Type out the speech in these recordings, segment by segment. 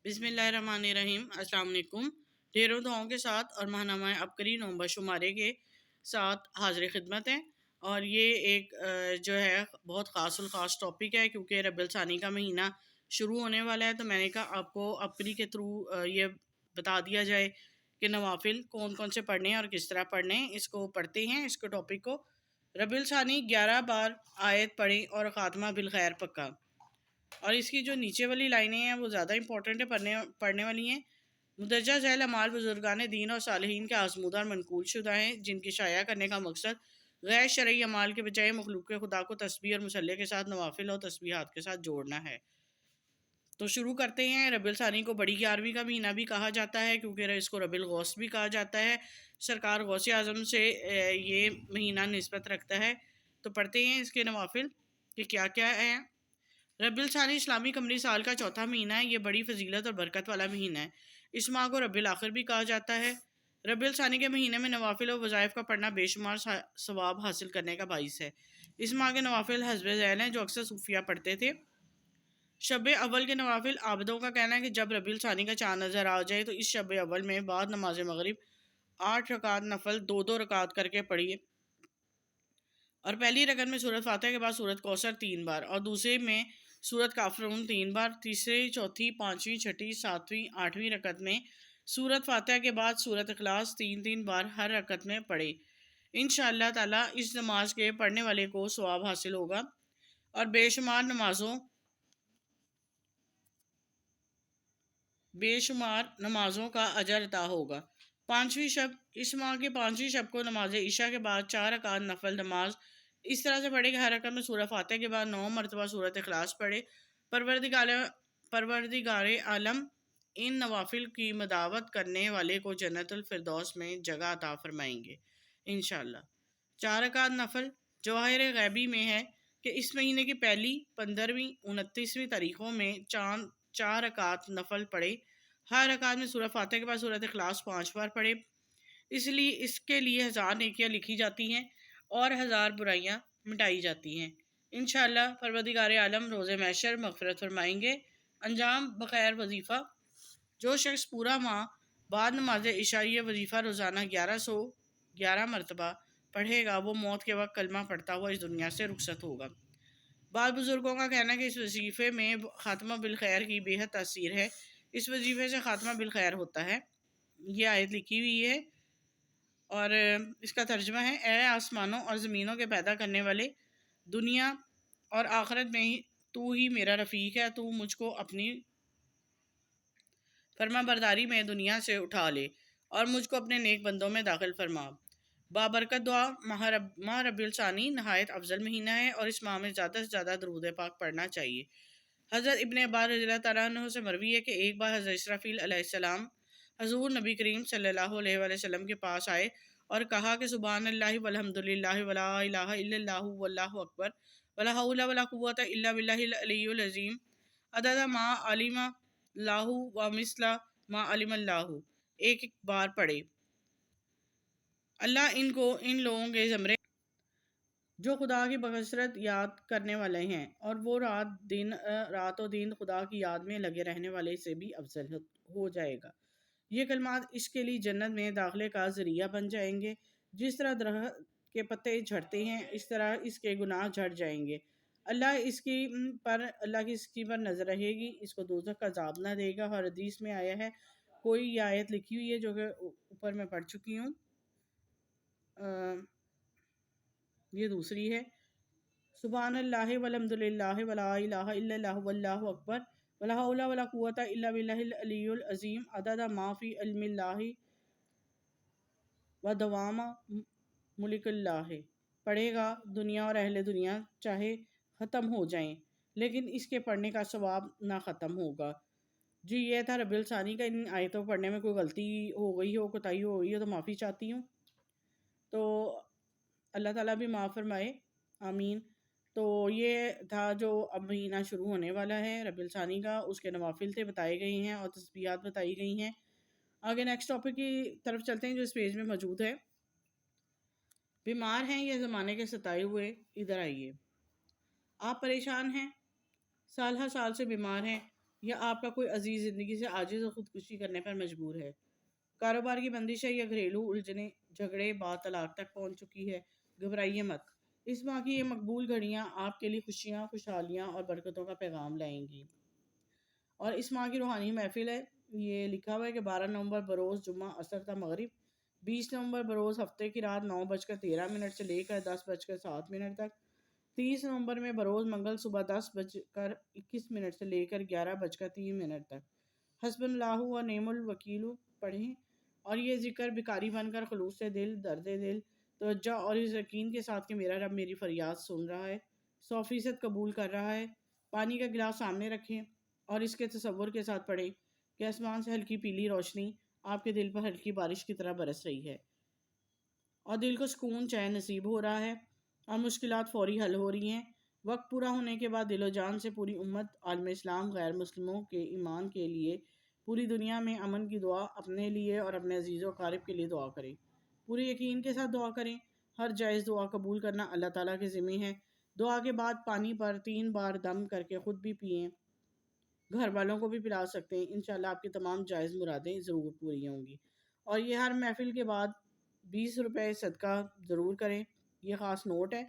بسم اللہ الرحمن الرحیم۔ السلام علیکم۔ ڈھیروں دعاؤں کے ساتھ اور ماہنامہ عبقری نومبر شمارے کے ساتھ حاضر خدمت ہے، اور یہ ایک جو ہے بہت خاص الخاص ٹاپک ہے، کیونکہ ربیع الثانی کا مہینہ شروع ہونے والا ہے۔ تو میں نے کہا آپ کو عبقری کے تھرو یہ بتا دیا جائے کہ نوافل کون کون سے پڑھنے ہیں اور کس طرح پڑھنے ہیں۔ اس کو پڑھتے ہیں، اس کو ٹاپک کو۔ ربیع الثانی 11 بار آیت پڑھیں اور خاتمہ بالخیر پکا۔ اور اس کی جو نیچے والی لائنیں ہیں وہ زیادہ امپورٹنٹ ہے، پڑھنے والی ہیں۔ مندرجہ ذیل اعمال بزرگان دین اور صالحین کے آزمودہ اور منقول شدہ ہیں، جن کی شائع کرنے کا مقصد غیر شرعی اعمال کے بجائے مخلوق خدا کو تسبیح اور مصلی کے ساتھ نوافل اور تسبیحات کے ساتھ جوڑنا ہے۔ تو شروع کرتے ہیں۔ ربیع الثانی کو بڑی 11ویں کا مہینہ بھی کہا جاتا ہے، کیونکہ اس کو ربیع الغوث بھی کہا جاتا ہے۔ سرکار غوث اعظم سے یہ مہینہ نسبت رکھتا ہے۔ تو پڑھتے ہیں اس کے نوافل کہ کیا کیا ہے۔ ربیع الثانی اسلامی قمری سال کا چوتھا مہینہ ہے۔ یہ بڑی فضیلت اور برکت والا مہینہ ہے۔ اس ماہ کو ربیع الاخر بھی کہا جاتا ہے۔ ربیع الثانی کے مہینے میں نوافل اور وظائف کا پڑھنا بے شمار ثواب حاصل کرنے کا باعث ہے۔ اس ماہ کے نوافل حسب ذیل ہیں جو اکثر صوفیہ پڑھتے تھے۔ شب اول کے نوافل، عابدوں کا کہنا ہے کہ جب ربیع الثانی کا چاند نظر آ جائے تو اس شب اول میں بعد نماز مغرب 8 رکعت نفل 2 رکعت کر کے پڑھیے، اور پہلی رکعت میں سورۃ فاتحہ کے بعد سورۃ کوثر 3 بار، اور دوسرے میں سورۃ کافرون 3 بار، تیسری، چوتھی، پانچویں، چھٹی، ساتویں، آٹھویں رکعت میں سورۃ فاتحہ کے بعد سورۃ اخلاص 3 بار ہر رکعت میں پڑھے۔ انشاءاللہ تعالیٰ اس نماز کے پڑھنے والے کو ثواب حاصل ہوگا اور بے شمار نمازوں کا اجر عطا ہوگا۔ پانچویں شب، اس ماہ کی پانچویں شب کو نماز عشاء کے بعد 4 رکعت نفل نماز اس طرح سے پڑھے کہ ہر رکعت میں سورہ فاتحہ کے بعد 9 مرتبہ سورۃ اخلاص پڑھے۔ پروردگار عالم ان نوافل کی مداوت کرنے والے کو جنت الفردوس میں جگہ عطا فرمائیں گے انشاءاللہ۔ 4 رکعت نفل جواہر غیبی میں ہے کہ اس مہینے کی پہلی، 15ویں، 29ویں تاریخوں میں 4 رکعت نفل پڑھے۔ ہر رکعت میں سورہ فاتحہ کے بعد سورۃ اخلاص 5 بار پڑھے۔ اس کے لیے 1000 نیکیاں لکھی جاتی ہیں اور 1000 برائیاں مٹائی جاتی ہیں۔ انشاءاللہ پروردگار عالم روز محشر مغفرت فرمائیں گے۔ انجام بخیر وظیفہ، جو شخص پورا ماہ بعد نماز عشاء یہ وظیفہ روزانہ 1111 مرتبہ پڑھے گا، وہ موت کے وقت کلمہ پڑھتا ہوا اس دنیا سے رخصت ہوگا۔ بعض بزرگوں کا کہنا ہے کہ اس وظیفے میں خاتمہ بالخیر کی بے حد تاثیر ہے۔ اس وظیفے سے خاتمہ بالخیر ہوتا ہے۔ یہ آیت لکھی ہوئی ہے اور اس کا ترجمہ ہے: اے آسمانوں اور زمینوں کے پیدا کرنے والے، دنیا اور آخرت میں تو ہی میرا رفیق ہے۔ تو مجھ کو اپنی فرما برداری میں دنیا سے اٹھا لے اور مجھ کو اپنے نیک بندوں میں داخل فرما۔ بابرکت دعا، ماہ ربیع الثانی نہایت افضل مہینہ ہے اور اس ماہ میں زیادہ سے زیادہ درود پاک پڑھنا چاہیے۔ حضرت ابن عباس رضی اللہ تعالیٰ عنہ سے مروی ہے کہ ایک بار حضرت اسرافیل علیہ السلام حضور نبی کریم صلی اللہ علیہ وآلہ وسلم کے پاس آئے اور کہا کہ سبحان اللہ والحمد للہ ولا الہ الا اللہ واللہ اکبر ولا حول ولا قوۃ الا باللہ العلی العظیم عدد ما علم اللہ ومثل ما علم اللہ، ایک بار پڑھے۔ اللہ ان لوگوں کے زمرے جو خدا کی بکثرت یاد کرنے والے ہیں، اور وہ رات و دن خدا کی یاد میں لگے رہنے والے سے بھی افضل ہو جائے گا۔ یہ کلمات اس کے لیے جنت میں داخلے کا ذریعہ بن جائیں گے۔ جس طرح درخت کے پتے جھڑتے ہیں اس طرح اس کے گناہ جھڑ جائیں گے۔ اللہ اس کی پر نظر رہے گی، اس کو دوزخ کا عذاب نہ دے گا۔ اور حدیث میں آیا ہے، کوئی یہ آیت لکھی ہوئی ہے جو کہ اوپر میں پڑھ چکی ہوں، یہ دوسری ہے: سبحان اللہ والحمد للہ ولا الہ الا اللہ واللہ اکبر ولا حول ولا قوۃ الا باللہ العلی العظیم عدد ما فی علم اللہ ودوام ملک اللہ۔ پڑھے گا دنیا اور اہل دنیا چاہے ختم ہو جائیں، لیکن اس کے پڑھنے کا ثواب نہ ختم ہوگا۔ جی یہ تھا ربیع الثانی کا۔ ان آیتوں پڑھنے میں کوئی غلطی ہو گئی ہو، کوتاہی ہو گئی ہو تو معافی چاہتی ہوں۔ تو اللہ تعالیٰ بھی معاف فرمائے، آمین۔ تو یہ تھا جو اب مہینہ شروع ہونے والا ہے ربیع الثانی کا، اس کے نوافل تھے بتائے گئے ہیں اور تسبیحات بتائی گئی ہیں۔ آگے نیکسٹ ٹاپک کی طرف چلتے ہیں جو اس پیج میں موجود ہے۔ بیمار ہیں یہ زمانے کے ستائے ہوئے، ادھر آئیے۔ آپ پریشان ہیں، سال ہر سال سے بیمار ہیں، یا آپ کا کوئی عزیز زندگی سے عاجز اور خودکشی کرنے پر مجبور ہے۔ کاروبار کی بندش ہے یا گھریلو الجھنیں جھگڑے بعد طلاق تک پہنچ چکی ہے، گھبرائیے مت۔ اس ماہ کی یہ مقبول گھڑیاں آپ کے لیے خوشیاں، خوشحالیاں اور برکتوں کا پیغام لائیں گی۔ اور اس ماہ کی روحانی محفل ہے، یہ لکھا ہوا ہے کہ 12 نومبر بروز جمعہ عصر تا مغرب، 20 نومبر بروز ہفتے کی رات 9:13 سے لے کر 10:07 تک، 30 نومبر میں بروز منگل صبح 10:21 سے لے کر 11:03 تک۔ حسب اللہ و نعم الوکیل پڑھیں اور یہ ذکر بھکاری بن کر خلوص سے دل، درد دل، توجہ اور اس یقین کے ساتھ کہ میرا رب میری فریاد سن رہا ہے، 100% قبول کر رہا ہے۔ پانی کا گلاس سامنے رکھیں اور اس کے تصور کے ساتھ پڑھیں کہ آسمان سے ہلکی پیلی روشنی آپ کے دل پر ہلکی بارش کی طرح برس رہی ہے اور دل کو سکون چین نصیب ہو رہا ہے اور مشکلات فوری حل ہو رہی ہیں۔ وقت پورا ہونے کے بعد دل و جان سے پوری امت عالم اسلام غیر مسلموں کے ایمان کے لیے پوری دنیا میں امن کی دعا، اپنے لیے اور اپنے عزیز و اقارب کے لیے دعا کریں۔ پورے یقین کے ساتھ دعا کریں، ہر جائز دعا قبول کرنا اللہ تعالیٰ کے ذمہ ہے۔ دعا کے بعد پانی پر 3 بار دم کر کے خود بھی پئیں، گھر والوں کو بھی پلا سکتے ہیں، انشاءاللہ آپ کی تمام جائز مرادیں ضرور پوری ہوں گی۔ اور یہ ہر محفل کے بعد 20 روپے صدقہ ضرور کریں، یہ خاص نوٹ ہے۔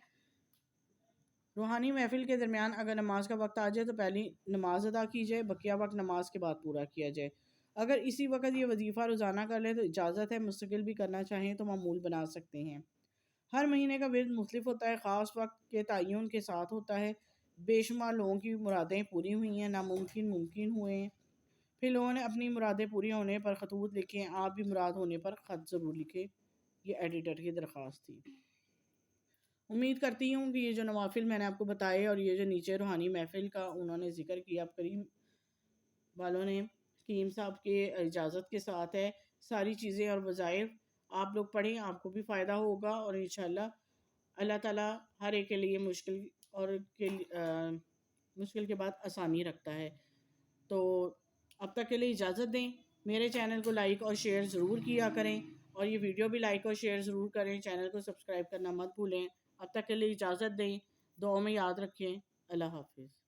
روحانی محفل کے درمیان اگر نماز کا وقت آ جائے تو پہلی نماز ادا کی جائے، بقیہ وقت نماز کے بعد پورا کیا جائے۔ اگر اسی وقت یہ وظیفہ روزانہ کر لیں تو اجازت ہے، مستقل بھی کرنا چاہیں تو معمول بنا سکتے ہیں۔ ہر مہینے کا ورد مختلف ہوتا ہے، خاص وقت کے تعین کے ساتھ ہوتا ہے۔ بے شمار لوگوں کی مرادیں پوری ہوئی ہیں، ناممکن ممکن ہوئے ہیں۔ پھر لوگوں نے اپنی مرادیں پوری ہونے پر خطوط لکھے، آپ بھی مراد ہونے پر خط ضرور لکھیں۔ یہ ایڈیٹر کی درخواست تھی۔ امید کرتی ہوں کہ یہ جو نوافل میں نے آپ کو بتائے اور یہ جو نیچے روحانی محفل کا انہوں نے ذکر کیا کریم والوں نے، کریم صاحب کے اجازت کے ساتھ ہے، ساری چیزیں اور وظائف آپ لوگ پڑھیں، آپ کو بھی فائدہ ہوگا اور انشاءاللہ اللہ تعالیٰ ہر ایک کے لیے مشکل کے بعد آسانی رکھتا ہے۔ تو اب تک کے لیے اجازت دیں، میرے چینل کو لائک اور شیئر ضرور کیا کریں اور یہ ویڈیو بھی لائک اور شیئر ضرور کریں، چینل کو سبسکرائب کرنا مت بھولیں۔ اب تک کے لیے اجازت دیں، دعاؤں میں یاد رکھیں۔ اللہ حافظ۔